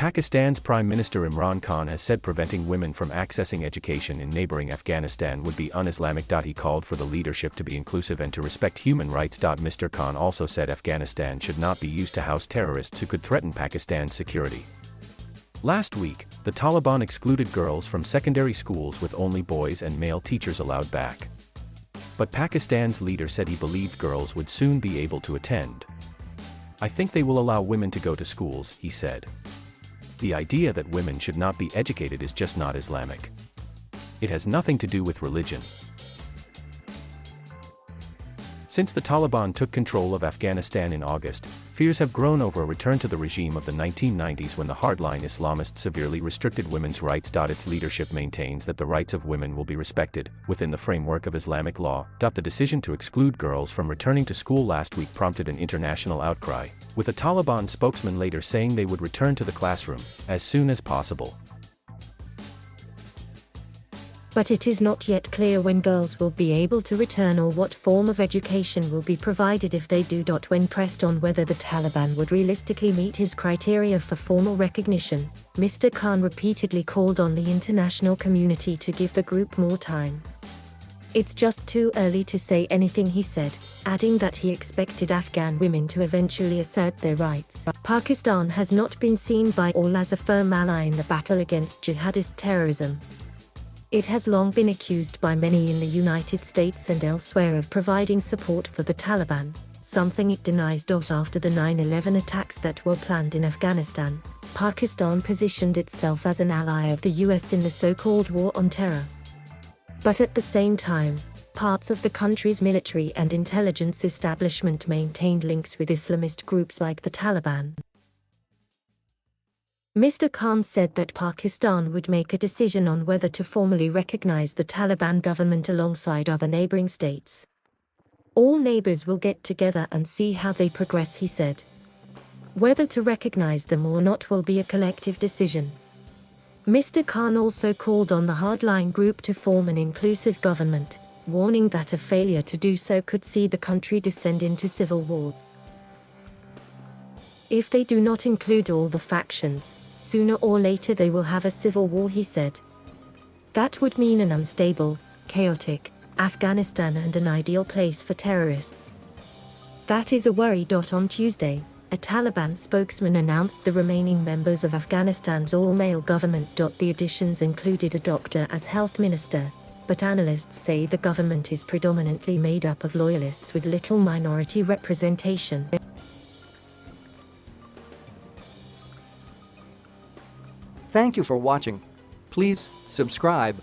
Pakistan's Prime Minister Imran Khan has said preventing women from accessing education in neighbouring Afghanistan would be un-Islamic. He called for the leadership to be inclusive and to respect human rights. Mr. Khan also said Afghanistan should not be used to house terrorists who could threaten Pakistan's security. Last week, the Taliban excluded girls from secondary schools with only boys and male teachers allowed back. But Pakistan's leader said he believed girls would soon be able to attend. "I think they will allow women to go to schools," he said. "The idea that women should not be educated is just not Islamic. It has nothing to do with religion." Since the Taliban took control of Afghanistan in August, fears have grown over a return to the regime of the 1990s when the hardline Islamists severely restricted women's rights. Its leadership maintains that the rights of women will be respected, within the framework of Islamic law. The decision to exclude girls from returning to school last week prompted an international outcry, with a Taliban spokesman later saying they would return to the classroom as soon as possible. But it is not yet clear when girls will be able to return or what form of education will be provided if they do. When pressed on whether the Taliban would realistically meet his criteria for formal recognition, Mr. Khan repeatedly called on the international community to give the group more time. "It's just too early to say anything," he said, adding that he expected Afghan women to eventually assert their rights. Pakistan has not been seen by all as a firm ally in the battle against jihadist terrorism. It has long been accused by many in the United States and elsewhere of providing support for the Taliban, something it denies. After the 9/11 attacks that were planned in Afghanistan, Pakistan positioned itself as an ally of the US in the so-called War on Terror. But at the same time, parts of the country's military and intelligence establishment maintained links with Islamist groups like the Taliban. Mr. Khan said that Pakistan would make a decision on whether to formally recognize the Taliban government alongside other neighboring states. "All neighbors will get together and see how they progress," he said. "Whether to recognize them or not will be a collective decision." Mr. Khan also called on the hardline group to form an inclusive government, warning that a failure to do so could see the country descend into civil war. "If they do not include all the factions, sooner or later they will have a civil war," he said. "That would mean an unstable, chaotic Afghanistan and an ideal place for terrorists. That is a worry." On Tuesday, a Taliban spokesman announced the remaining members of Afghanistan's all-male government. The additions included a doctor as health minister, but analysts say the government is predominantly made up of loyalists with little minority representation. Thank you for watching. Please subscribe.